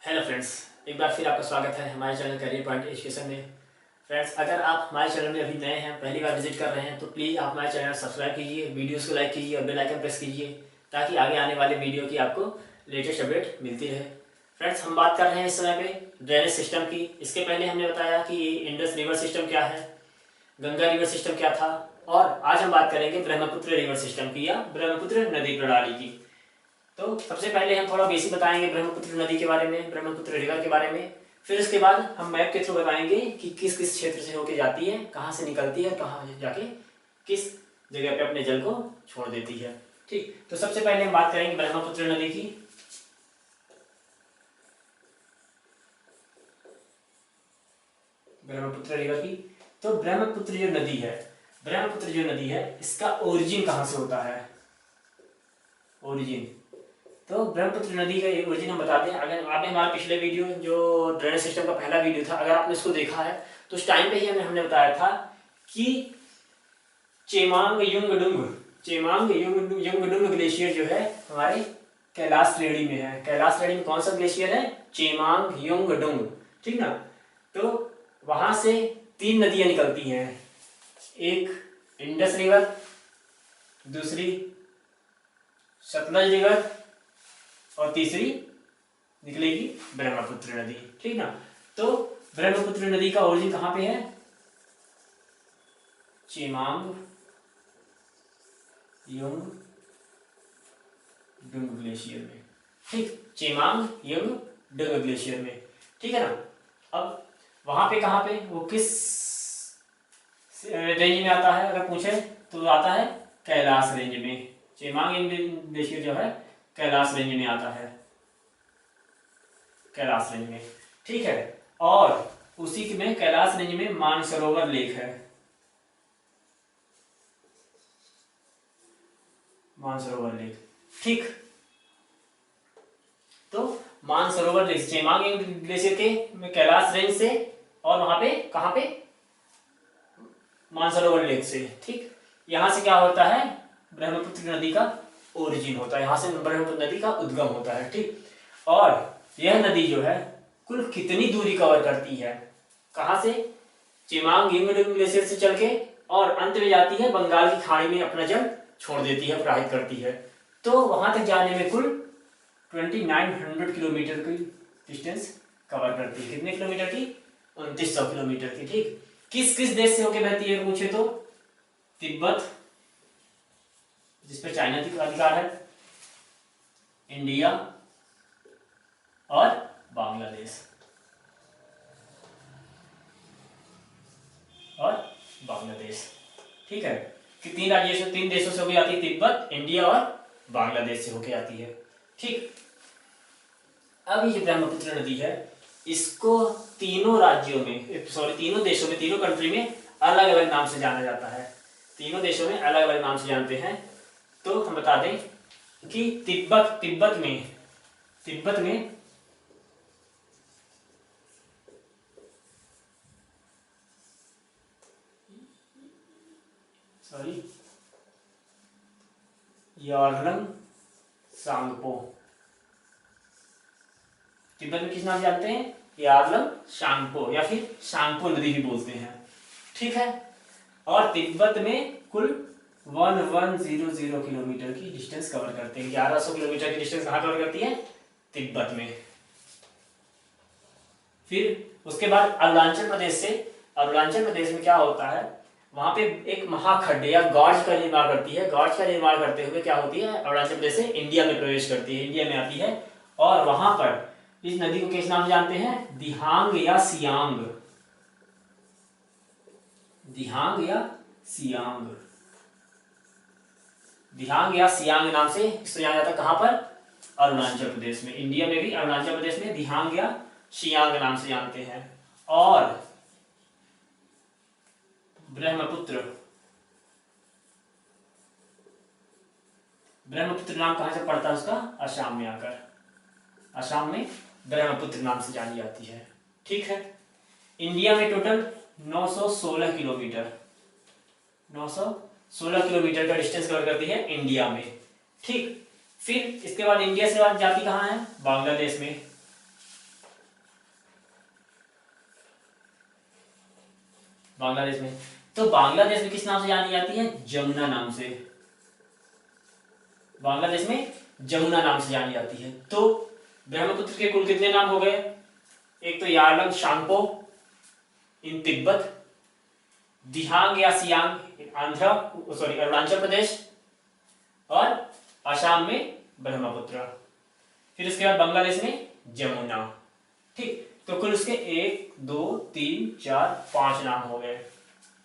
Hello friends, एक बार फिर आपका स्वागत है हमारे चैनल करियर पॉइंट एजुकेशन में। फ्रेंड्स, अगर आप हमारे चैनल में अभी नए हैं, पहली बार विजिट कर रहे हैं, तो प्लीज़ आप हमारे चैनल सब्सक्राइब कीजिए, वीडियोस को लाइक कीजिए और बेल आइकन प्रेस कीजिए ताकि आगे आने वाले वीडियो की आपको लेटेस्ट अपडेट मिलती रहे। फ्रेंड्स, हम बात कर रहे हैं इस समय पे ड्रेनेज सिस्टम की। इसके पहले हमने बताया कि इंडस रिवर सिस्टम क्या है, गंगा रिवर सिस्टम क्या था, और आज हम बात करेंगे ब्रह्मपुत्र रिवर सिस्टम की या ब्रह्मपुत्र नदी प्रणाली की। तो सबसे पहले हम थोड़ा बेसिक बताएंगे ब्रह्मपुत्र नदी के बारे में, ब्रह्मपुत्र रिवर के बारे में। फिर उसके बाद हम मैप के थ्रू बताएंगे कि किस किस क्षेत्र से होके जाती है, कहाँ से निकलती है, कहाँ जाके किस जगह पे अपने जल को छोड़ देती है। ठीक, तो सबसे पहले हम बात करेंगे ब्रह्मपुत्र नदी की। ब्रह्मपुत्र रिवर की। तो ब्रह्मपुत्र जो नदी है, ब्रह्मपुत्र जो नदी है, इसका ओरिजिन कहाँ से होता है? ओरिजिन, तो ब्रह्मपुत्र नदी का ओरिजिन हम बताते हैं। अगर आपने हमारा पिछले वीडियो जो ड्रेनेज सिस्टम का पहला वीडियो था, अगर आपने उसको देखा है तो उस टाइम पे ही हमने बताया था कि चेमांग युंगडुंग ग्लेशियर जो है हमारे कैलाश श्रेणी में है। कैलाश श्रेणी में कौन सा ग्लेशियर है? चेमांग युंगडुंग। ठीक ना। तो वहां से 3 नदियां निकलती हैं, एक इंडस रिवर, दूसरी सतलज रिवर और तीसरी निकलेगी ब्रह्मपुत्र नदी। ठीक ना। तो ब्रह्मपुत्र नदी का ओरिजिन कहां पे है? चेमांग युंग डुंग ग्लेशियर में। ठीक, चेमांग युंग डुंग ग्लेशियर में। ठीक है ना। अब वहां पे कहां पे, वो किस रेंज में आता है अगर पूछे तो आता है कैलाश रेंज में। चेमांग युंग ग्लेशियर जो है कैलाश रेंज में आता है, कैलाश रेंज में। ठीक है। और उसी में कैलाश रेंज में मानसरोवर लेक है, मानसरोवर लेक। ठीक, तो मानसरोवर लेक चेमांग ग्लेशियर के कैलाश रेंज से, और वहां पे कहां पे? मानसरोवर लेक से। ठीक, यहां से क्या होता है? ब्रह्मपुत्र नदी का ओरिजिन होता है, यहां से ब्रह्मपुत्र नदी का उद्गम होता है। ठीक, और यह नदी जो है कुल कितनी दूरी कवर करती है? कहां से? चेमांग युंगडुंग ग्लेशियर से चल के, और अंत में जाती है बंगाल की खाड़ी में, अपना जल छोड़ देती है, प्रवाहित करती है। तो वहां तक जाने में कुल 2900 किलोमीटर की डिस्टेंस कवर करती है। कितने किलोमीटर की? 2900 किलोमीटर की। ठीक, किस किस देश से होकर बहती है पूछे तो? तिब्बत, जिसपे चाइना का अधिकार है, इंडिया और बांग्लादेश, और बांग्लादेश। ठीक है, कि 3 देशों से होकर आती है, तिब्बत, इंडिया और बांग्लादेश से होकर आती है। ठीक, अब ये ब्रह्मपुत्र नदी है, इसको तीनों राज्यों में, सॉरी तीनों देशों में, तीनों कंट्री में अलग अलग नाम से जाना जाता है। तीनों देशों में अलग अलग नाम से जानते हैं। तो हम बता दें कि तिब्बत में सॉरी यारलंग सांगपो। तिब्बत में किस नाम से जानते हैं? यारलंग सांगपो, या फिर सांगपो नदी भी बोलते हैं। ठीक है, और तिब्बत में कुल 1100 किलोमीटर की डिस्टेंस कवर करते हैं। 1100 किलोमीटर की डिस्टेंस कहां कवर करती है? तिब्बत में। फिर उसके बाद अरुणाचल प्रदेश से, अरुणाचल प्रदेश में क्या होता है, वहां पे एक महाखड्ड या गॉर्ज का निर्माण करती है। गॉर्ज का निर्माण करते हुए क्या होती है, अरुणाचल प्रदेश से इंडिया में प्रवेश करती है, इंडिया में आती है। और वहां पर इस नदी को किस नाम से जानते हैं? दिहांग या सियांग। दिहांग या सियांग, दिहांग या सियांग नाम से इसको जाना जाता है। कहां पर? अरुणाचल प्रदेश में। इंडिया में भी अरुणाचल प्रदेश में दिहांग या सियांग नाम से जानते हैं। और ब्रह्मपुत्र, ब्रह्मपुत्र नाम कहां से पड़ता है उसका? असम में आकर, असम में ब्रह्मपुत्र नाम से जानी जाती है। ठीक है, इंडिया में टोटल 916 किलोमीटर, 916 किलोमीटर का डिस्टेंस कवर करती है इंडिया में। ठीक, फिर इसके बाद इंडिया से जाती कहाँ है? बांग्लादेश में। बांग्लादेश में। तो बांग्लादेश में किस नाम से जानी जाती है? जमुना नाम से। बांग्लादेश में जमुना नाम से जानी जाती है। तो ब्रह्मपुत्र के कुल कितने नाम हो गए? एक तो यारलंग शांगपो इन तिब्बत, दिहांग या सियांग अरुणाचल प्रदेश, और असम में ब्रह्मपुत्र। फिर उसके बाद बांग्लादेश में जमुना। ठीक, तो कुल उसके 1 2 3 4 5 नाम हो गए।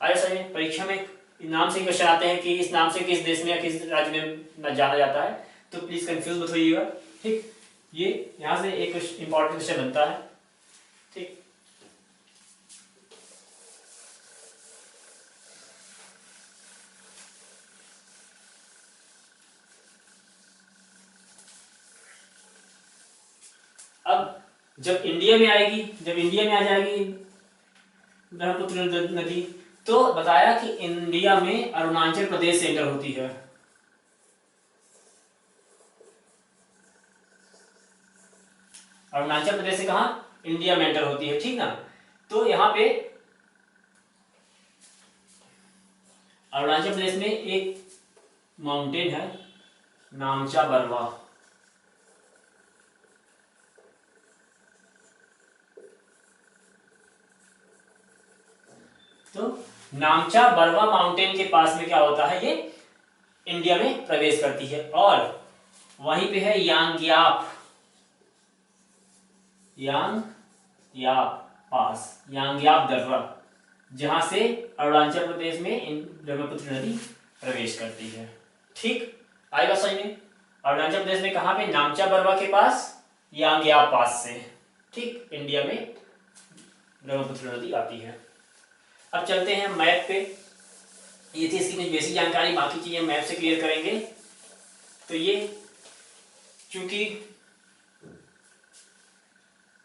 आया सही में? परीक्षा में नाम से क्वेश्चन आते हैं कि इस नाम से किस देश में या किस राज्य में जाना जाता है, तो प्लीज कंफ्यूज मत होइएगा। ठीक, ये यहां से एक इंपॉर्टेंट क्वेश्चन बनता है। ठीक, अब जब इंडिया में आ जाएगी ब्रह्मपुत्र नदी, तो बताया कि इंडिया में अरुणाचल प्रदेश से एंटर होती है। अरुणाचल प्रदेश से कहा? इंडिया में एंटर होती है। ठीक ना? तो यहां पे अरुणाचल प्रदेश में एक माउंटेन है नामचा बरवा। तो नामचा बरवा माउंटेन के पास में क्या होता है? ये इंडिया में प्रवेश करती है। और वहीं पे है यांगयाप पास, यांगयाप दर्रा, जहां से अरुणाचल प्रदेश में ब्रह्मपुत्र नदी प्रवेश करती है। ठीक, आएगा सही में? अरुणाचल प्रदेश में कहां पे? नामचा बरवा के पास, यांगयाप पास से। ठीक, इंडिया में ब्रह्मपुत्र नदी आती है। अब चलते हैं मैप पे। ये थी इसकी कुछ बेसिक जानकारी, बाकी चीजें मैप से क्लियर करेंगे। तो ये चूंकि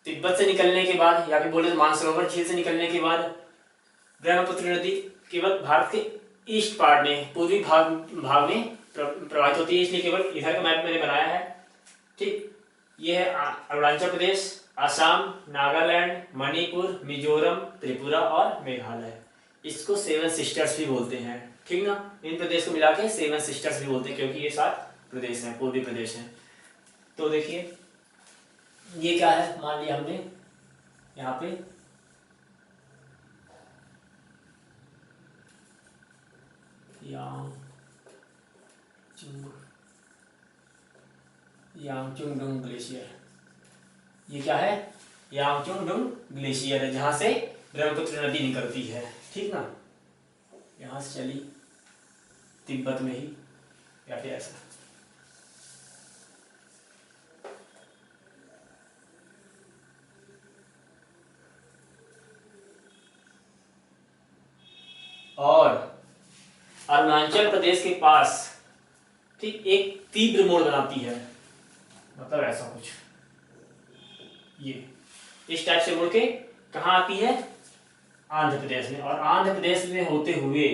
तिब्बत से निकलने के बाद, या फिर बोले तो मानसरोवर झील से निकलने के बाद ब्रह्मपुत्र नदी केवल भारत के ईस्ट पार्ट में, पूर्वी भाग में प्रवाहित होती है, इसलिए केवल इधर का मैप मैंने बनाया है। ठीक, ये है अरुणाचल प्रदेश, असम, नागालैंड, मणिपुर, मिजोरम, त्रिपुरा और मेघालय। इसको 7 सिस्टर्स भी बोलते हैं। ठीक ना? इन प्रदेश को मिला के 7 सिस्टर्स भी बोलते हैं, क्योंकि ये 7 प्रदेश हैं, पूर्वी प्रदेश हैं। तो देखिए ये क्या है, मान लिया हमने यहाँ पे यांगचुंगडुंग ग्लेशियर। ये क्या है? यांगचुंगडुंग ग्लेशियर है, जहां से ब्रह्मपुत्र नदी निकलती है। ठीक ना? यहां से चली तिब्बत में ही, या फिर ऐसा। और अरुणाचल प्रदेश के पास ठीक एक तीव्र मोड़ बनाती है, मतलब ऐसा कुछ, ये इस टाइप से मुड़ के कहाँ आती है? आंध्र प्रदेश में। और आंध्र प्रदेश में होते हुए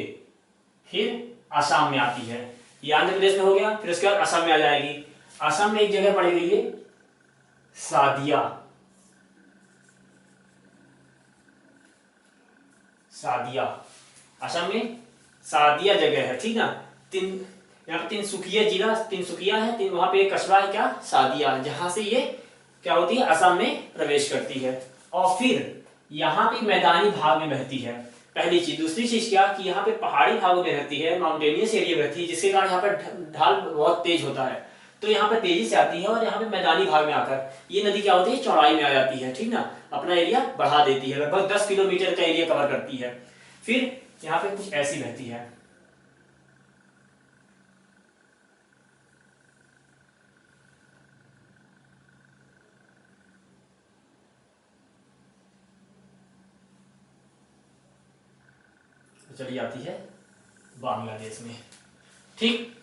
फिर असम में आती है। ये आंध्र प्रदेश में हो गया, फिर उसके बाद असम में आ जाएगी। असम में एक जगह पड़ी हुई है सादिया, असम में सादिया जगह है। ठीक ना? यहाँ पे तिनसुकिया है, वहां पे एक कस्बा है क्या? सादिया, जहां से ये क्या होती है? असम में प्रवेश करती है। और फिर यहाँ पे मैदानी भाग में बहती है, पहली चीज। दूसरी चीज क्या कि यहाँ पे पहाड़ी भागों में रहती है, माउंटेनियस एरिया में रहती है, जिसके कारण यहाँ पर ढाल बहुत तेज होता है, तो यहाँ पे तेजी से आती है। और यहाँ पे मैदानी भाग में आकर ये नदी क्या होती है? चौड़ाई में आ जाती है। ठीक ना? अपना एरिया बढ़ा देती है, लगभग 10 किलोमीटर का एरिया कवर करती है। फिर यहाँ पे कुछ ऐसी बहती है। चली आती है बांग्लादेश में। ठीक,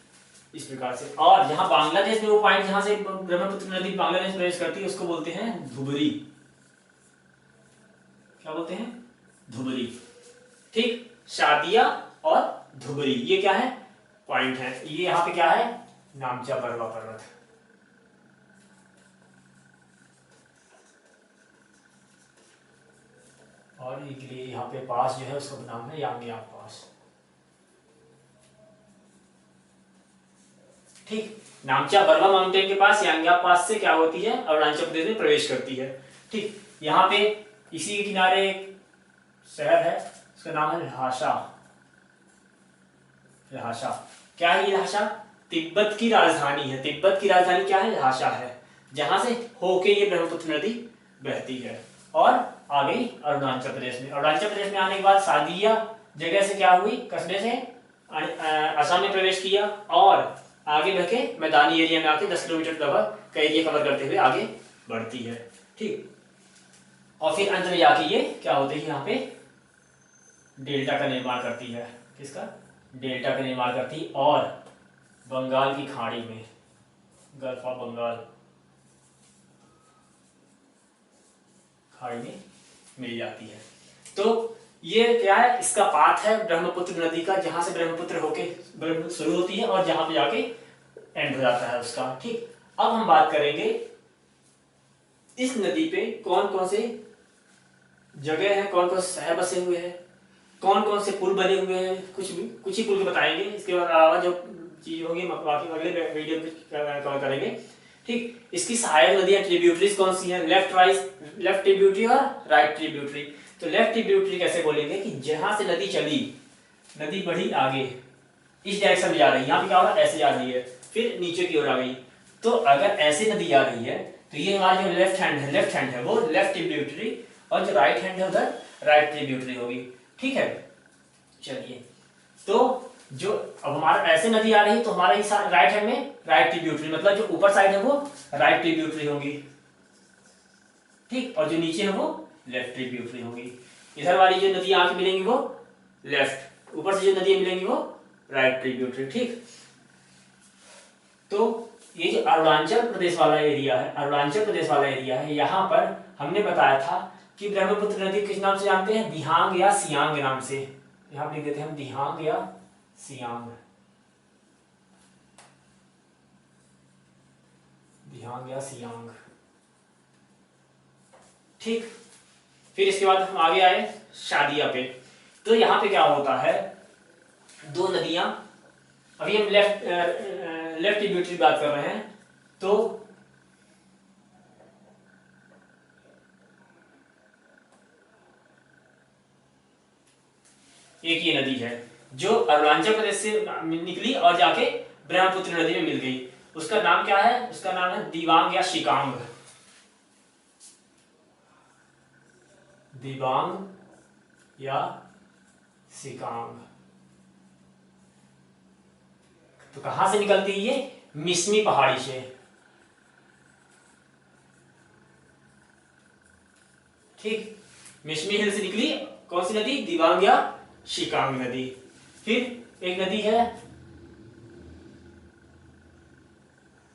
इस प्रकार से। और जहां बांग्लादेश में वो पॉइंट जहां से ब्रह्मपुत्र नदी बांग्लादेश प्रवेश करती है, उसको बोलते हैं धुबरी। क्या बोलते हैं? धुबरी। ठीक, शादिया और धुबरी, ये क्या है? पॉइंट है। ये यहाँ पे क्या है? नामचा बरवा पर्वत। और ये यहाँ पे पास जो है उसका नाम है यांग्याप पास। ठीक, नामचा बरवा माउंटेन के पास यांग्याप पास से क्या होती है, अरुणाचल प्रदेश में प्रवेश करती है। ठीक, यहाँ पे इसी के किनारे एक शहर है, उसका नाम है ल्हासा। ल्हासा क्या है? ये ल्हासा तिब्बत की राजधानी है। तिब्बत की राजधानी क्या है? ल्हासा है, जहां से होके ये ब्रह्मपुत्र नदी बहती है और आ गई अरुणाचल प्रदेश में। अरुणाचल प्रदेश में आने के बाद सादिया जगह से क्या हुई, कस्बे से असम में प्रवेश किया और आगे बढ़ के मैदानी एरिया में आके 10 किलोमीटर लगभग का एरिया कवर करते हुए आगे बढ़ती है। ठीक, और फिर अंत में जाके ये क्या होती है, यहाँ पे डेल्टा का निर्माण करती है। किसका? डेल्टा का निर्माण करती और बंगाल की खाड़ी में, गल्फ ऑफ बंगाल खाड़ी में मिल जाती है। तो ये क्या है, इसका पाथ है ब्रह्मपुत्र नदी का, जहां से ब्रह्मपुत्र होके शुरू होती है और जहां पे जाके एंड हो जाता है उसका। ठीक, अब हम बात करेंगे इस नदी पे कौन कौन से जगह है, कौन कौन से शहर बसे हुए हैं, कौन कौन से पुल बने हुए हैं, कुछ ही पुल के बताएंगे। इसके अलावा जो चीज होगी बाकी अगले वीडियो में कवर करेंगे। ठीक, इसकी सहायक नदियां ट्रिब्यूटरीज कौन सी हैं? लेफ्ट ट्रिब्यूटरी और राइट ट्रिब्यूटरी। तो लेफ्ट ट्रिब्यूटरी कैसे बोलेंगे कि जहां से नदी चली, नदी बढ़ी आगे इस डायरेक्शन में जा रही है, यहाँ पे क्या होगा, ऐसे जा रही है, फिर नीचे की ओर आ गई। तो अगर ऐसे नदी जा रही है तो ये हमारा जो लेफ्ट हैंड है वो लेफ्ट ट्रिब्यूटरी, और जो राइट हैंड है उधर राइट ट्रिब्यूटरी होगी। ठीक है, चलिए, तो जो अब हमारा ऐसे नदी आ रही है तो हमारा इस राइट हैंड में राइट ट्रिब्यूटरी, मतलब जो ऊपर साइड है वो राइट ट्रिब्यूटरी होगी। ठीक, और जो नीचे है वो लेफ्ट ट्रिब्यूटरी होगी। इधर वाली जो नदी आके मिलेंगी वो लेफ्ट, ऊपर से जो नदी मिलेंगी वो राइट ट्रिब्यूटरी। ठीक, तो ये जो अरुणाचल प्रदेश वाला एरिया है, यहाँ पर हमने बताया था कि ब्रह्मपुत्र नदी किस नाम से जानते हैं? दिहांग या सियांग नाम से। यहाँ पे लिख देते हैं हम दिहांग या सियांग। दिहांग या सियांग। ठीक, फिर इसके बाद हम आगे आए शादिया पे। तो यहाँ पे क्या होता है, दो नदियां, अभी हम लेफ्ट ट्रिब्यूटरी बात कर रहे हैं। तो एक ये नदी है जो अरुणाचल प्रदेश से निकली और जाके ब्रह्मपुत्र नदी में मिल गई। उसका नाम क्या है? उसका नाम है दिबांग या शिकांग। दिबांग या शिकांग। तो कहां से निकलती है ये? मिसमी पहाड़ी से। ठीक, मिसमी हिल से निकली कौन सी नदी? दिबांग या शिकांग नदी। फिर एक नदी है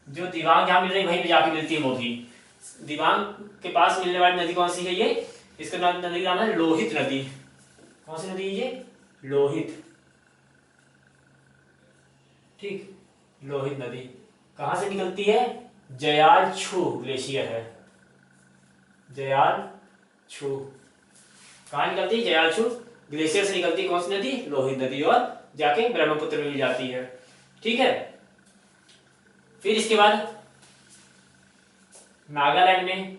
जो दिबांग जहां मिल रही वहीं पे जाके मिलती है, वो भी दिबांग के पास मिलने वाली नदी कौन सी है? ये इसका नदी का नाम है लोहित नदी। कौन सी नदी है ये? लोहित। ठीक, लोहित नदी कहां से निकलती है? जयाल छू ग्लेशियर है। जयाल छू कहां निकलती है? जयाल छू ग्लेशियर से निकलती है। कौन सी नदी? लोहित नदी, और जाके ब्रह्मपुत्र में मिल जाती है। ठीक है, फिर इसके बाद नागालैंड में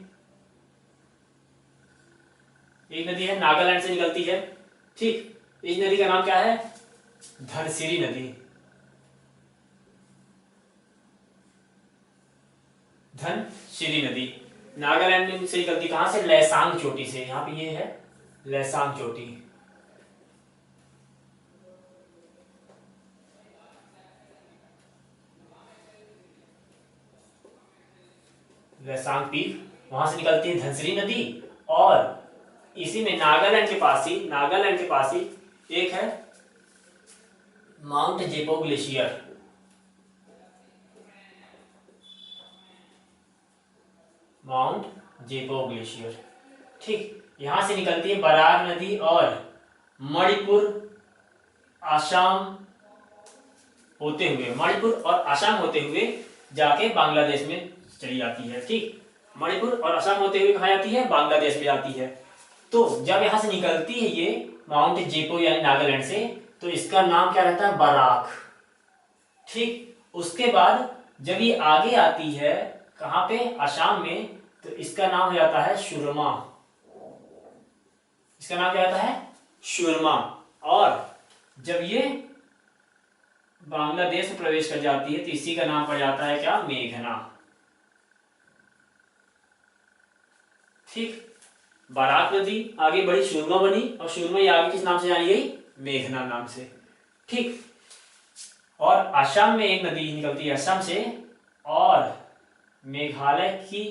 एक नदी है, नागालैंड से निकलती है। ठीक, इस नदी का नाम क्या है? धनसिरी नदी। धनसिरी नदी नागालैंड में से निकलती, कहां से? लैसांग चोटी से। यहाँ पे ये है लैसांग चोटी। लैसांग पीक, वहां से निकलती है धनसिरी नदी। और इसी में नागालैंड के पास ही एक है Mount Jepo glacier. Mount Jepo glacier. ठीक, यहां से निकलती है बराक नदी और मणिपुर और आसाम होते हुए जाके बांग्लादेश में चली जाती है। ठीक, मणिपुर और असम होते हुए कहाँ जाती है? बांग्लादेश में जाती है। तो जब यहाँ से निकलती है ये माउंट जेपो यानी नागालैंड से, तो इसका नाम क्या रहता है, बराक। ठीक, उसके बाद जब ये आगे आती है कहाँ पे, असम में, तो इसका नाम हो जाता है सुरमा। इसका नाम क्या होता है, सुरमा। और जब ये बांग्लादेश में प्रवेश कर जाती है तो इसी का नाम पड़ जाता है क्या, मेघना। ठीक, बराक नदी आगे बढ़ी, सुरमा बनी, और सुरमा ये आगे किस नाम से जानी गई, मेघना नाम से। ठीक, और असम में एक नदी निकलती है असम से, और मेघालय की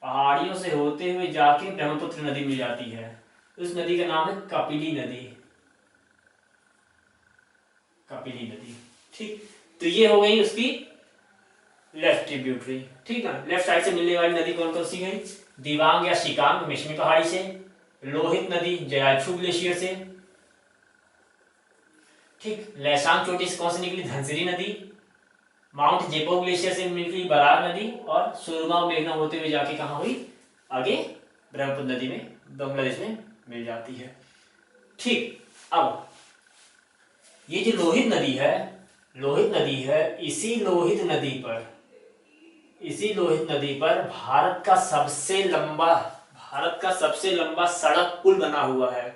पहाड़ियों से होते हुए जाके ब्रह्मपुत्र नदी मिल जाती है। उस नदी का नाम है कपिली नदी, कपिली नदी। ठीक, तो ये हो गई उसकी लेफ्ट ट्रिब्यूटरी। ठीक है, लेफ्ट साइड से मिलने वाली नदी कौन कौन सी गई, दिबांग या शिकांग मिश्मी पहाड़ी से, लोहित नदी जयाचू ग्लेशियर से, ठीक, लैसांग चोटी से कौन सी निकली, धनसिरी नदी, माउंट जेपो ग्लेशियर से निकली बराक नदी, और सुरमा और मेघना होते हुए जाके कहाँ हुई, आगे ब्रह्मपुत्र नदी में बांग्लादेश में मिल जाती है। ठीक, अब ये जो लोहित नदी है, लोहित नदी है, इसी लोहित नदी पर भारत का सबसे लंबा सड़क पुल बना हुआ है।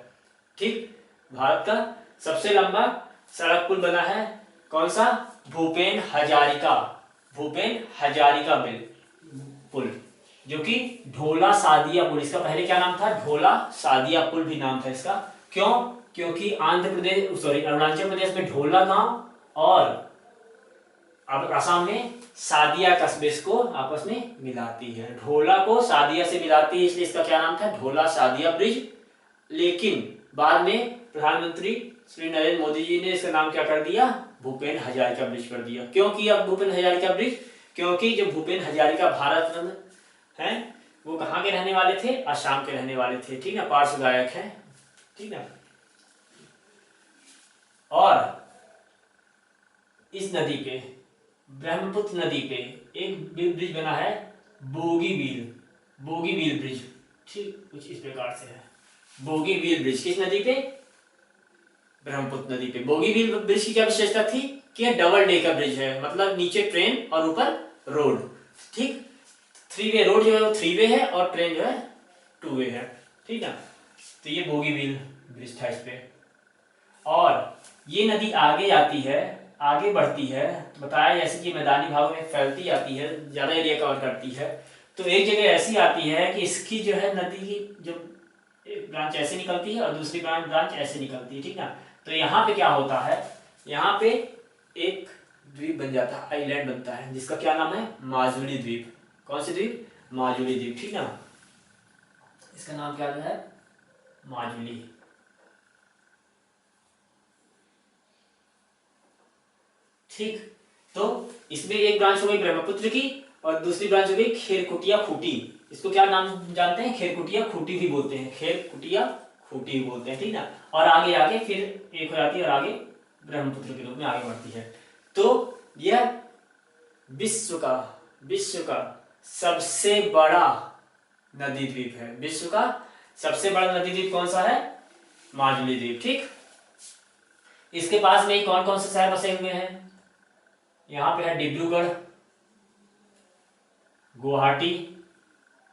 ठीक, भारत का सबसे लंबा सड़क पुल बना है, कौन सा, भूपेन हजारिका पुल, जो कि ढोला सादिया पुल, इसका पहले क्या नाम था, ढोला सादिया पुल भी नाम था इसका। क्यों, क्योंकि अरुणाचल प्रदेश में ढोला गांव और अब असम में सादिया कस्बे को आपस में मिलाती है, ढोला को सादिया से मिलाती है, इसलिए इसका क्या नाम था, ढोला सादिया ब्रिज। लेकिन बाद में प्रधानमंत्री श्री नरेंद्र मोदी जी ने इसका नाम क्या कर दिया, भूपेन हजारिका ब्रिज कर दिया। क्यों किया भूपेन हजारिका ब्रिज, क्योंकि जो भूपेन हजारिका भारत रत्न हैं वो कहाँ के रहने वाले थे, असम के रहने वाले थे। ठीक है, पार्श्व गायक है। ठीक है, और इस नदी पे, ब्रह्मपुत्र नदी पे एक ब्रिज बना है, बोगीबील ब्रिज। ठीक, कुछ इस प्रकार से है, बोगीबील ब्रिज किस नदी पे, ब्रह्मपुत्र नदी पे। बोगीबील ब्रिज की क्या विशेषता थी कि डबल डेकर ब्रिज है, मतलब नीचे ट्रेन और ऊपर रोड। ठीक, 3 वे रोड जो है वो 3 वे है, और ट्रेन जो है 2 वे है। ठीक है, तो ये बोगीबील ब्रिज था इस पे। और ये नदी आगे जाती है, आगे बढ़ती है, बताया जैसे कि मैदानी भागों में फैलती जाती है, ज्यादा एरिया कवर करती है। तो एक जगह ऐसी आती है कि इसकी जो है नदी की जो एक ब्रांच ऐसे निकलती है और दूसरी ब्रांच ऐसे निकलती है। ठीक है, तो यहाँ पे क्या होता है, यहाँ पे एक द्वीप बन जाता है, आइलैंड बनता है, जिसका क्या नाम है, माजुली द्वीप। कौन सी द्वीप, माजुली द्वीप। ठीक है, इसका नाम क्या है, माजुली। ठीक, तो इसमें एक ब्रांच हो गई ब्रह्मपुत्र की और दूसरी ब्रांच हो गई खेरकुटिया खूटी। इसको क्या नाम जानते हैं, खेरकुटिया खूटी भी बोलते हैं, खेरकुटिया खूटी भी बोलते हैं। ठीक ना, और आगे आगे फिर एक हो जाती है और आगे ब्रह्मपुत्र के रूप में आगे बढ़ती है। तो यह विश्व का सबसे बड़ा नदी द्वीप है। विश्व का सबसे बड़ा नदी द्वीप कौन सा है, माजुली द्वीप। ठीक, इसके पास में कौन कौन से शहर बसे हुए हैं, यहाँ पे है डिब्रूगढ़, गुवाहाटी।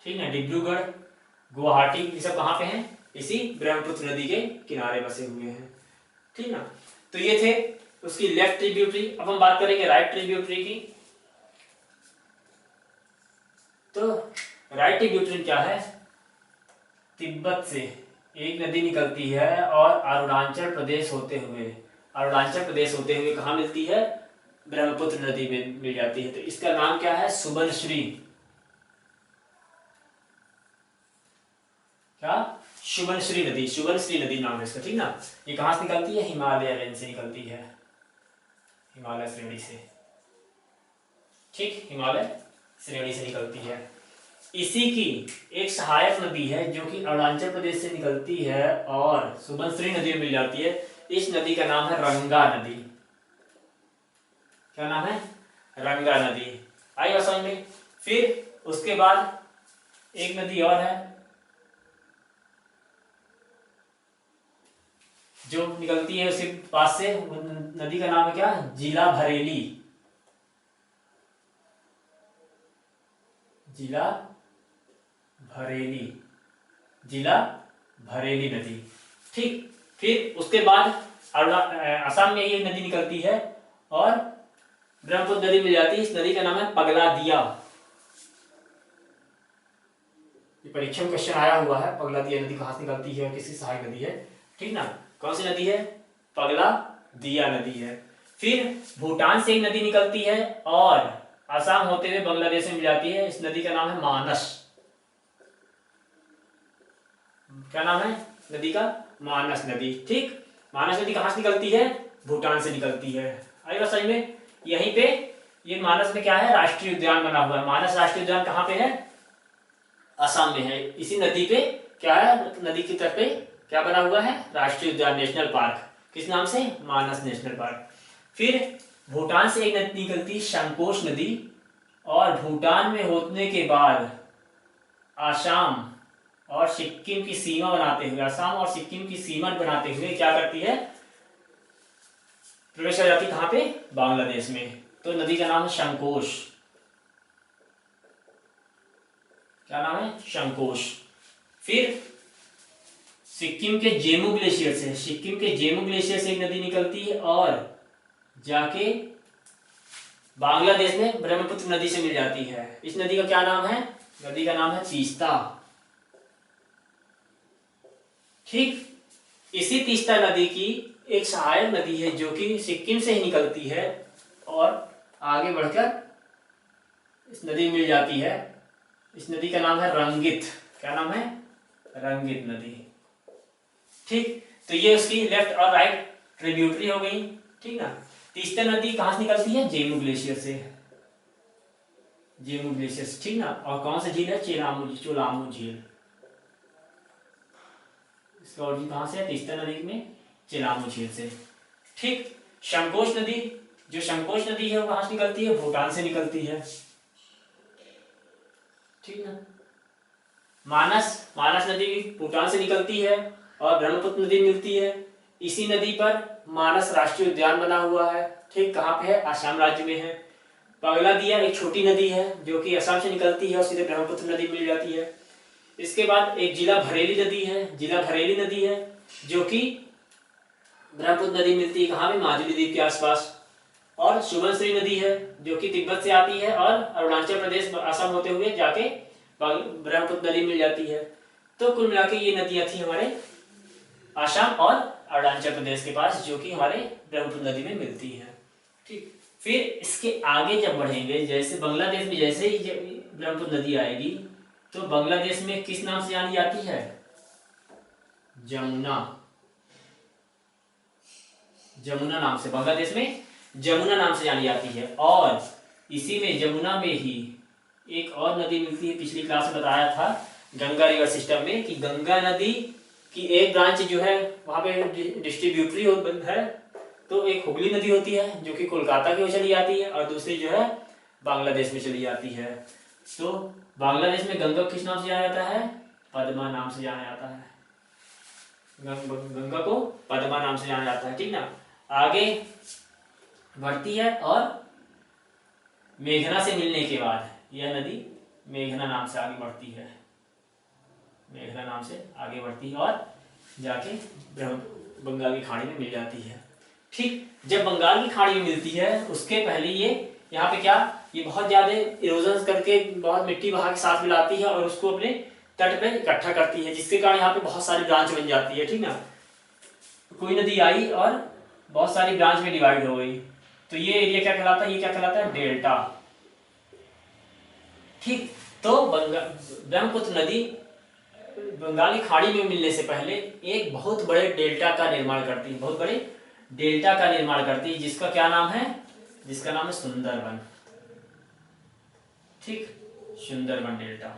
ठीक है, डिब्रूगढ़, गुवाहाटी, ये सब कहाँ पे हैं, इसी ब्रह्मपुत्र नदी के किनारे बसे हुए हैं। ठीक ना, तो ये थे उसकी लेफ्ट ट्रिब्यूटरी। अब हम बात करेंगे राइट ट्रिब्यूटरी की। तो राइट ट्रिब्यूटरी क्या है, तिब्बत से एक नदी निकलती है और अरुणाचल प्रदेश होते हुए कहाँ मिलती है, ब्रह्मपुत्र नदी में मिल जाती है। तो इसका नाम क्या है, सुबनश्री। क्या, सुबनश्री नदी नाम है इसका। ठीक ना, ये कहां से निकलती है, हिमालय रेंज से निकलती है, हिमालय श्रेणी से। ठीक, हिमालय श्रेणी से निकलती है। इसी की एक सहायक नदी है जो कि अरुणाचल प्रदेश से निकलती है और सुबनश्री नदी में मिल जाती है। इस नदी का नाम है रंगा नदी। क्या नाम है, रंगा नदी। आई बात समझ में। फिर उसके बाद एक नदी और है, जो निकलती है उसके पास से, नदी का नाम है क्या, जिला भरेली, जिला भरेली, जिला भरेली नदी। ठीक, फिर उसके बाद असम में ये नदी निकलती है और ब्रह्मपुत्र नदी मिल जाती है। इस नदी का नाम है पगलादिया। ये परीक्षा में क्वेश्चन आया हुआ है, पगलादिया नदी कहाँ से निकलती है और किसकी सहायक नदी है। ठीक ना, कौन सी नदी है, पगलादिया नदी है। फिर भूटान से एक नदी निकलती है और आसाम होते हुए बांग्लादेश में मिल जाती है। इस नदी का नाम है मानस। क्या नाम है नदी का, मानस नदी। ठीक, मानस नदी कहाँ से निकलती है, भूटान से निकलती है। आएगा सही में। यहीं पे ये मानस में क्या है, राष्ट्रीय उद्यान बना हुआ है। मानस राष्ट्रीय उद्यान कहाँ पे है, असम में है। इसी नदी पे क्या है, नदी की तरफ पे क्या बना हुआ है, राष्ट्रीय उद्यान, नेशनल पार्क। किस नाम से, मानस नेशनल पार्क। फिर भूटान से एक नदी निकलती, संकोश नदी, और भूटान में होने के बाद आसाम और सिक्किम की सीमा बनाते हुए, आसाम और सिक्किम की सीमा बनाते हुए क्या करती है, प्रवेश कर जाती है कहां पे, बांग्लादेश में। तो नदी का नाम है संकोश। क्या नाम है, संकोश। फिर सिक्किम के जेमू ग्लेशियर से, सिक्किम के जेमू ग्लेशियर से एक नदी निकलती है और जाके बांग्लादेश में ब्रह्मपुत्र नदी से मिल जाती है। इस नदी का क्या नाम है, नदी का नाम है तीस्ता। ठीक, इसी तीस्ता नदी की एक सहायक नदी है जो कि सिक्किम से ही निकलती है और आगे बढ़कर इस नदी मिल जाती है। इस नदी का नाम है रंगित। क्या नाम है, रंगित नदी। ठीक, तो ये उसकी लेफ्ट और राइट ट्रिब्यूटरी हो गई। ठीक ना, तीस्ता नदी कहां से निकलती है, जेमू ग्लेशियर से, जेमू ग्लेशियर से। ठीक ना, और कौन सा झील है, चोलामू झील। इसका ओरिजिन कहां से है, तीस्ता नदी में चेलामू झील से। ठीक, संकोश नदी, जो संकोश नदी है वो कहां से निकलती है, भूटान से निकलती है। ठीक ना, मानस नदी भूटान से निकलती है और ब्रह्मपुत्र नदी मिलती है। इसी नदी पर मानस राष्ट्रीय उद्यान बना हुआ है। ठीक, कहाँ पे है, आसाम राज्य में है। पगलादिया एक छोटी नदी है जो कि असम से निकलती है और सीधे ब्रह्मपुत्र नदी मिल जाती है। इसके बाद एक जिला भरेली नदी है, जिला भरेली नदी है जो कि ब्रह्मपुत्र नदी मिलती है कहाँ पे, माजुली द्वीप के आसपास। और सुबनसिरी नदी है जो कि तिब्बत से आती है और अरुणाचल प्रदेश, असम होते हुए जाके ब्रह्मपुत्र नदी मिल जाती है। तो कुल मिला के ये नदियां थी हमारे असम और अरुणाचल प्रदेश के पास, जो कि हमारे ब्रह्मपुत्र नदी में मिलती है। ठीक, फिर इसके आगे जब बढ़ेंगे, जैसे बांग्लादेश में जैसे ही ब्रह्मपुत्र नदी आएगी तो बांग्लादेश में किस नाम से जानी जाती है, जमुना। जमुना नाम से, बांग्लादेश में जमुना नाम से जानी जाती है। और इसी में जमुना में ही एक और नदी मिलती है, पिछली क्लास में बताया था गंगा रिवर सिस्टम में कि गंगा नदी की एक ब्रांच जो है वहां पे डिस्ट्रीब्यूटरी है। तो एक हुगली नदी होती है जो कि कोलकाता की ओर चली जाती है और दूसरी जो है बांग्लादेश में चली जाती है। तो बांग्लादेश में गंगा किस नाम से जाना जाता है, पद्मा नाम से जाना जाता है। गंगा को पद्मा नाम से जाना जाता है। ठीक ना, आगे बढ़ती है और मेघना से मिलने के बाद यह नदी मेघना नाम से आगे बढ़ती है, मेघना नाम से आगे बढ़ती है और जाके बंगाल की खाड़ी में मिल जाती है। ठीक, जब बंगाल की खाड़ी में मिलती है उसके पहले ये यहाँ पे क्या, ये बहुत ज्यादा इरोजन करके बहुत मिट्टी बहा के साथ मिलाती है और उसको अपने तट पे इकट्ठा करती है, जिसके कारण यहाँ पे बहुत सारी ब्रांच बन जाती है। ठीक ना, कोई नदी आई और बहुत सारी ब्रांच में डिवाइड हो गई, तो ये एरिया क्या कहलाता है, ये क्या कहलाता है, डेल्टा। ठीक, तो ब्रह्मपुत्र नदी बंगाल की खाड़ी में मिलने से पहले एक बहुत बड़े डेल्टा का निर्माण करती है, बहुत बड़े डेल्टा का निर्माण करती है, जिसका क्या नाम है, जिसका नाम है सुंदरबन। ठीक, सुंदरबन डेल्टा।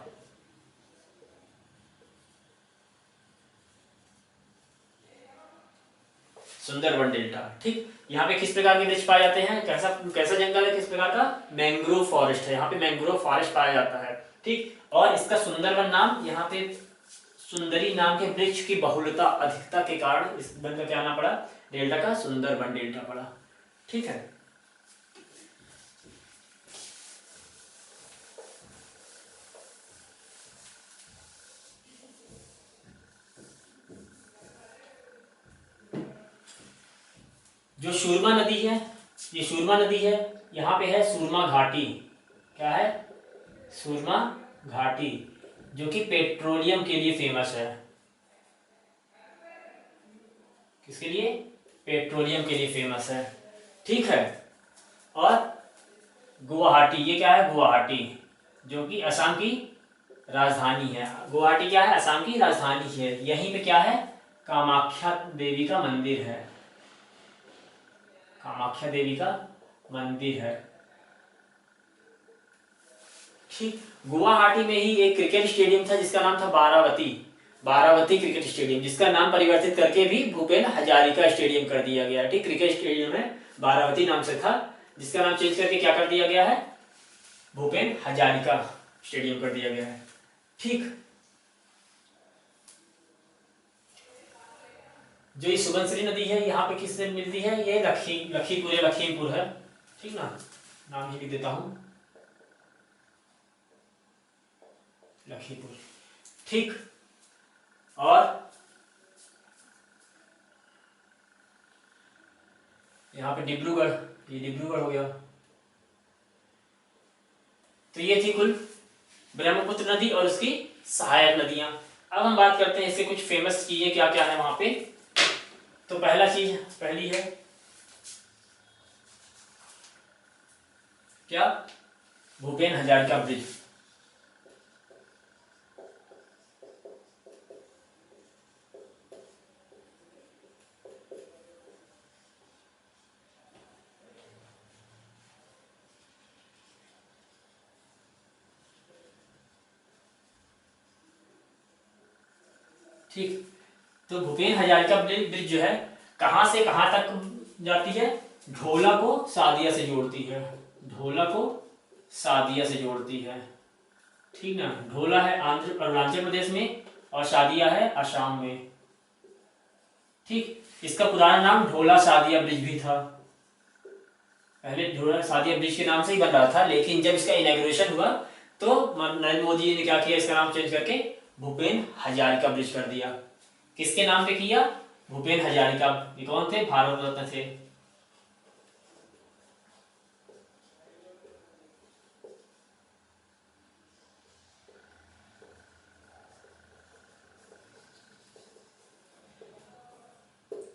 सुंदरबन डेल्टा। ठीक, यहाँ पे किस प्रकार के वृक्ष पाए जाते हैं, कैसा कैसा जंगल है, किस प्रकार का, मैंग्रोव फॉरेस्ट है। यहाँ पे मैंग्रोव फॉरेस्ट पाया जाता है। ठीक, और इसका सुंदरबन नाम यहाँ पे सुंदरी नाम के वृक्ष की बहुलता अधिकता के कारण इस वन का क्या नाम पड़ा, डेल्टा का सुंदरबन डेल्टा पड़ा। ठीक है, जो सुरमा नदी है, ये सुरमा नदी है, यहाँ पे है सुरमा घाटी। क्या है, सुरमा घाटी, जो कि पेट्रोलियम के लिए फेमस है। किसके लिए, पेट्रोलियम के लिए फेमस है। ठीक है, और गुवाहाटी, ये क्या है, गुवाहाटी, जो कि असम की राजधानी है। गुवाहाटी क्या है, असम की राजधानी है। यहीं पे क्या है, कामाख्या देवी का मंदिर है, कामाख्या देवी का मंदिर है। ठीक, गुवाहाटी में ही एक क्रिकेट स्टेडियम था जिसका नाम था बारावती, बारावती क्रिकेट स्टेडियम, जिसका नाम परिवर्तित करके भी भूपेन हजारिका स्टेडियम कर दिया गया। ठीक, क्रिकेट स्टेडियम है बारावती नाम से था, जिसका नाम चेंज करके क्या कर दिया गया है, भूपेन हजारिका स्टेडियम कर दिया गया है। ठीक, जो ये सुबनसिरी नदी है यहाँ पे किससे मिलती है, ये लखीमपुर है। ठीक ना, नाम ही लिख देता हूं, लखीमपुर। ठीक, और यहाँ पे डिब्रूगढ़, ये डिब्रूगढ़ हो गया। तो ये थी कुल ब्रह्मपुत्र नदी और उसकी सहायक नदियां। अब हम बात करते हैं इससे कुछ फेमस चीजें क्या क्या है वहां पे। तो पहली है क्या, भूपेन हजारिका ब्रिज। ठीक, तो भूपेन हजारिका ब्रिज जो है कहां से कहां तक जाती है, ढोला को सादिया से जोड़ती है, ढोला को सादिया से जोड़ती है। ठीक ना, ढोला है अरुणाचल प्रदेश में और सादिया है असम में। ठीक, इसका पुराना नाम ढोला सादिया ब्रिज भी था, पहले ढोला सादिया ब्रिज के नाम से ही बन रहा था, लेकिन जब इसका इनॉग्रेशन हुआ तो नरेंद्र मोदी जी ने क्या किया, इसका नाम चेंज करके भूपेन हजारिका ब्रिज कर दिया। किसके नाम पे किया, भूपेन हजारिका। ये कौन थे, भारत रत्न थे।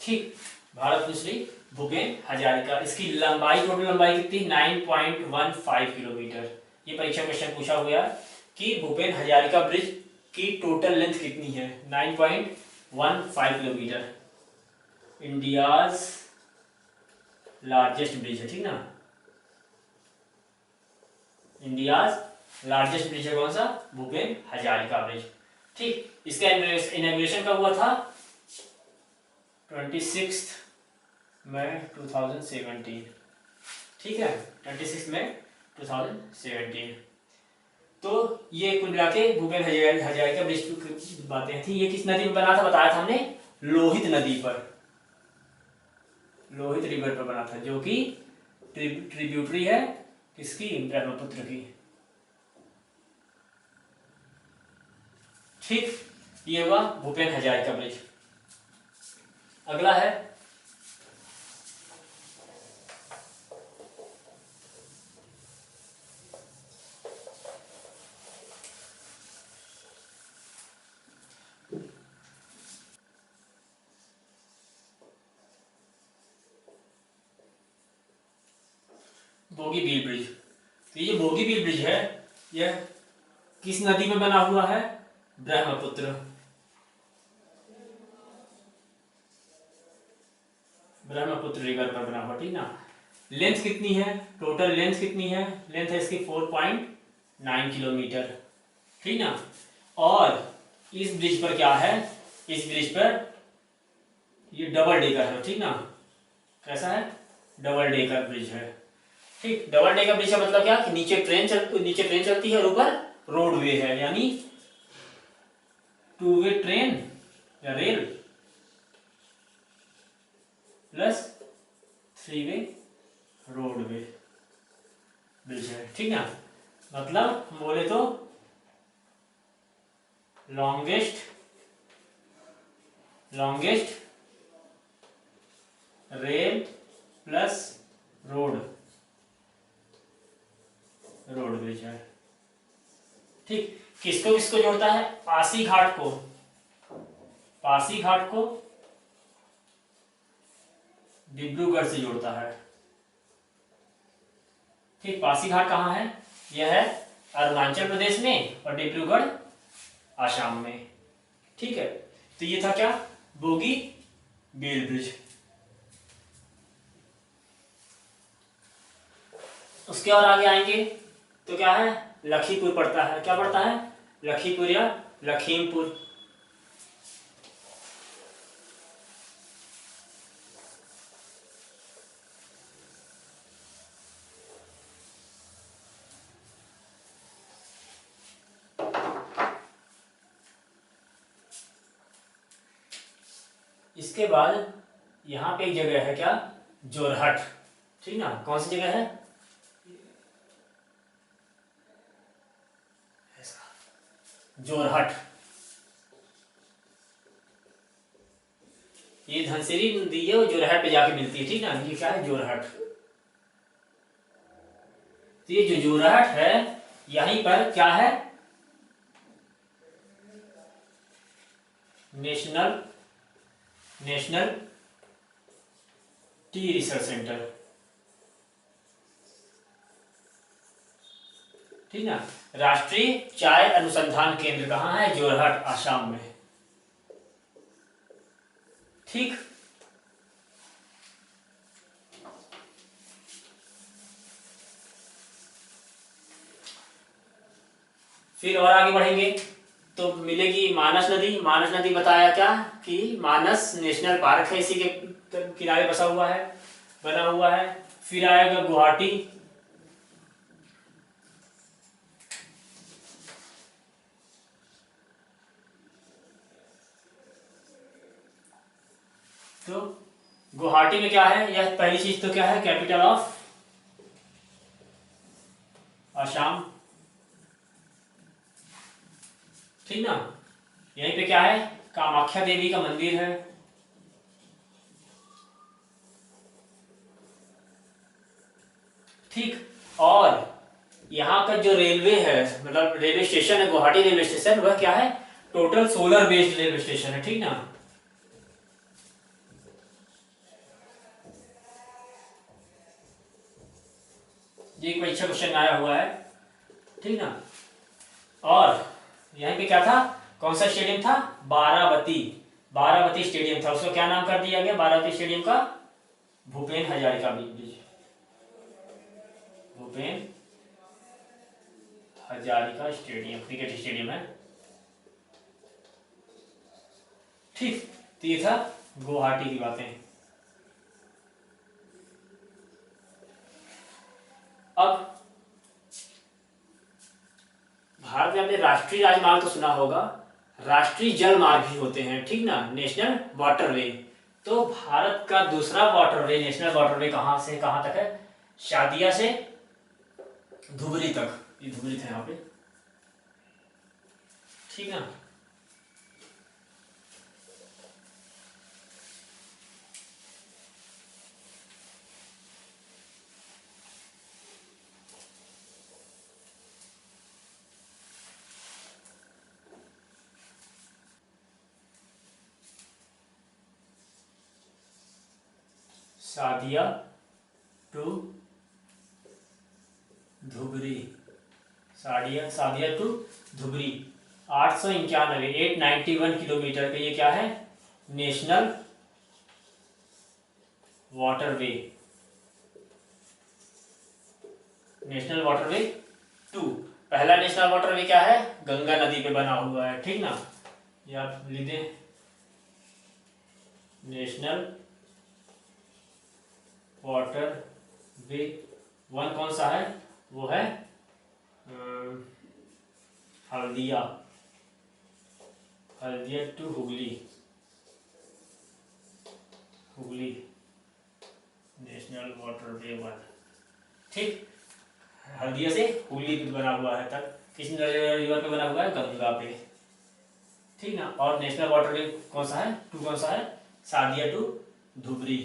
ठीक, भारत रत्न श्री भूपेन हजारिका। इसकी लंबाई, टोटल लंबाई कितनी, 9.15 किलोमीटर। ये परीक्षा क्वेश्चन पूछा हुआ है कि भूपेन हजारिका ब्रिज की टोटल लेंथ कितनी है, 9.15 किलोमीटर। इंडियाज लार्जेस्ट ब्रिज है। ठीक ना, इंडियाज लार्जेस्ट ब्रिज है कौन सा, भूपेन हजारिका ब्रिज। ठीक, इसका इनॉग्रेशन कब हुआ था, 26 मई 2017। ठीक है, 26 मई 2017। तो ये कुल मिला के भूपेन हजारिका ब्रिज की बातें थी। ये किस नदी में बना था, बताया था हमने, लोहित नदी पर, लोहित रिवर पर बना था, जो कि ट्रिब्यूटरी है किसकी, ब्रह्मपुत्र की। ठीक, ये हुआ भूपेन हजारिका ब्रिज। अगला है बोगीबील ब्रिज। तो ये बोगीबील ब्रिज है, यह किस नदी में बना हुआ है, ब्रह्मपुत्र, ब्रह्मपुत्र रिवर पर बना हुआ। ठीक ना, लेंथ कितनी है, टोटल लेंथ कितनी है, लेंथ है इसकी 4.9 किलोमीटर। ठीक ना, और इस ब्रिज पर क्या है, इस ब्रिज पर ये डबल डेकर है। ठीक ना, कैसा है, डबल डेकर ब्रिज है। ठीक, डबल डेकर ब्रिज का मतलब क्या कि नीचे ट्रेन चलती है और ऊपर रोडवे है, यानी टू वे ट्रेन या rail plus three way roadway bridge है, ठीक ना। मतलब हम बोले तो longest rail plus road bridge है, ठीक। किसको किसको जोड़ता है? पासीघाट को डिब्रूगढ़ से जोड़ता है, ठीक। पासीघाट कहाँ है? यह है अरुणाचल प्रदेश में और डिब्रूगढ़ आसाम में, ठीक है। तो ये था क्या? बोगी बील ब्रिज। उसके और आगे आएंगे तो क्या है? लखीपुर पड़ता है। क्या पड़ता है? लखीपुर या लखीमपुर। इसके बाद यहाँ पे एक जगह है क्या? जोरहट, ठीक ना। कौन सी जगह है? जोरहट। ये धनसिरी नदी है, वो जोरहट पे जाके मिलती है, ठीक ना। ये क्या है? जोरहट। तो ये जो जोरहट है, यहीं पर क्या है? नेशनल टी रिसर्च सेंटर, ठीक ना। राष्ट्रीय चाय अनुसंधान केंद्र कहाँ है? जोरहट, आसाम में, ठीक। फिर और आगे बढ़ेंगे तो मिलेगी मानस नदी। मानस नदी बताया क्या कि मानस नेशनल पार्क है, इसी के किनारे बना हुआ है। फिर आएगा गुवाहाटी, तो गुवाहाटी में क्या है? यह पहली चीज तो क्या है? कैपिटल ऑफ आसाम, ठीक ना। यहीं पे क्या है? कामाख्या देवी का मंदिर है, ठीक। और यहाँ का जो रेलवे है, मतलब रेलवे स्टेशन है, गुवाहाटी रेलवे स्टेशन, वह क्या है? Total solar based railway station है, ठीक ना। ये एक परीक्षा क्वेश्चन आया हुआ है, ठीक ना। और यहाँ पे क्या था? कौन सा स्टेडियम था? बारावती स्टेडियम था। उसको क्या नाम कर दिया गया बारावती स्टेडियम का? Bhupen Hazarika bridge, Bhupen Hazarika stadium, cricket stadium है, ठीक। तो ये था गुवाहाटी की बातें। अब भारत में आपने राष्ट्रीय राजमार्ग तो सुना होगा, राष्ट्रीय जल मार्ग भी होते हैं, ठीक ना, नेशनल वाटरवे। तो भारत का दूसरा वाटरवे, नेशनल वाटरवे कहाँ से कहाँ तक है? शादिया से धुबरी तक। ये धुबरी था यहाँ पे, ठीक ना। Sadiya to Dhubri, Sadiya to Dhubri 891 kilometre का ये क्या है? National waterway, national waterway 2। पहला नेशनल वाटरवे क्या है? गंगा नदी पे बना हुआ है, ठीक ना। ये आप लिख दें, नेशनल वाटरवे 1 कौन सा है? वो है Haldia to Hooghly, Hooghly national waterway 1। ठीक, हल्दिया से हुगली पे बना हुआ है तक। किस रिवर पे बना हुआ है? गंगा पे। ठीक ना। और नेशनल वाटरवे कौन सा है? टू कौन सा है? सादिया टू धुबरी,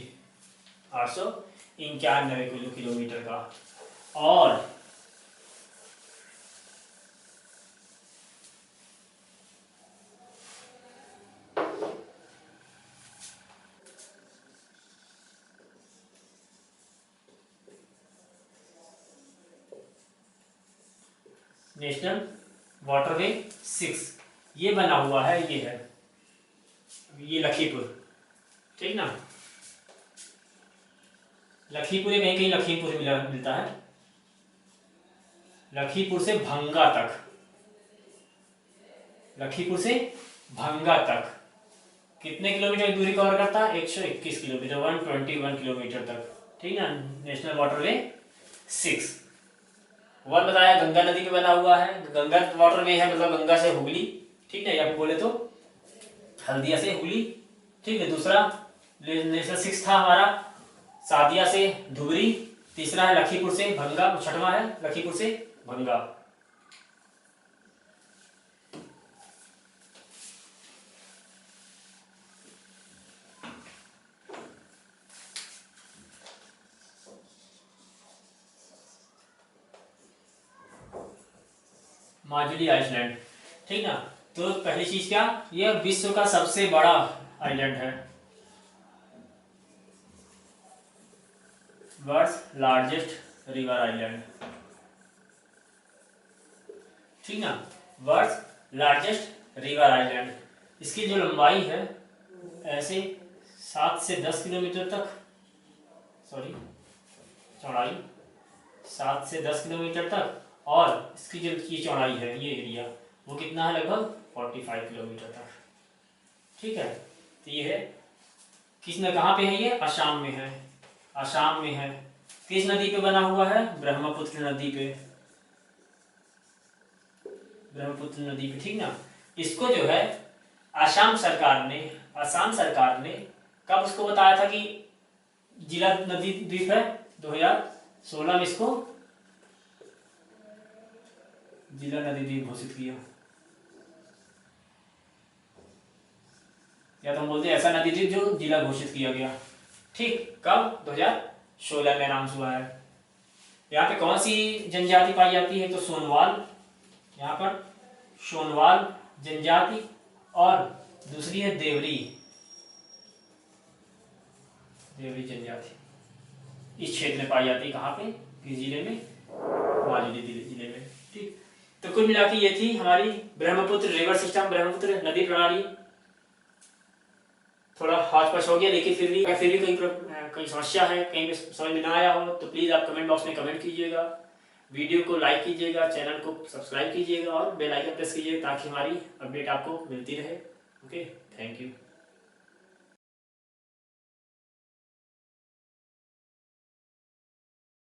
891 किलोमीटर का। और नेशनल वाटरवे 6 ये बना हुआ है, ये है, ये लखीपुर। ठीक ना, लखीपुर कहीं कहीं लखीमपुर मिलता है। लखीपुर से भंगा तक, लखीपुर से भंगा तक कितने किलोमीटर की दूरी कवर करता है? 121 किलोमीटर, 121 किलोमीटर तक। ठीक ना, नेशनल वाटरवे 6। वन बताया गंगा नदी पे बना हुआ है, गंगा वाटरवे है, मतलब गंगा से हुगली। ठीक है, या फिर बोले तो हल्दिया से हुगली। ठीक है, दूसरा नेशनल 6 था हमारा सादिया से धुबरी। तीसरा है लखीपुर से भंगा, छठवां है लखीपुर से भंगा। माजुली आइलैंड। ठीक ना, तो पहली चीज क्या, यह विश्व का सबसे बड़ा आइलैंड है, वर्ल्ड्स लार्जेस्ट रिवर आइलैंड। ठीक ना, वर्ल्ड्स लार्जेस्ट रिवर आइलैंड। इसकी जो लंबाई है ऐसे 7 से 10 किलोमीटर तक, सॉरी चौड़ाई 7 से 10 किलोमीटर तक, और इसकी जो ये चौड़ाई है, ये एरिया वो कितना है? लगभग 45 किलोमीटर तक। ठीक है, तो ये है किस न कहाँ पे है? ये असम में है, असम में है। किस नदी पे बना हुआ है? ब्रह्मपुत्र नदी पे, ब्रह्मपुत्र नदी पे। ठीक ना, इसको जो है असम सरकार ने कब उसको बताया था कि जिला नदी द्वीप है? 2016 में इसको जिला नदी द्वीप घोषित किया, या तो हम बोलते हैं ऐसा नदी द्वीप जो जिला घोषित किया गया। ठीक, कब? 2016 में अनाउंस हुआ है। यहाँ पे कौन सी जनजाति पाई जाती है? तो सोनवाल, यहाँ पर सोनवाल जनजाति, और दूसरी है देवरी, देवरी जनजाति इस क्षेत्र में पाई जाती है। कहाँ पे? किस जिले में? माजुली जिले में। ठीक, तो कुल मिला के ये थी हमारी ब्रह्मपुत्र रिवर सिस्टम, ब्रह्मपुत्र नदी प्रणाली। थोड़ा हाथ पछ हो गया, लेकिन फिर भी कहीं समस्या है, कहीं भी समझ में ना आया हो तो प्लीज़ आप कमेंट बॉक्स में कमेंट कीजिएगा। वीडियो को लाइक कीजिएगा, चैनल को सब्सक्राइब कीजिएगा और बेल आइकन प्रेस कीजिएगा ताकि हमारी अपडेट आपको मिलती रहे। Okay, thank you.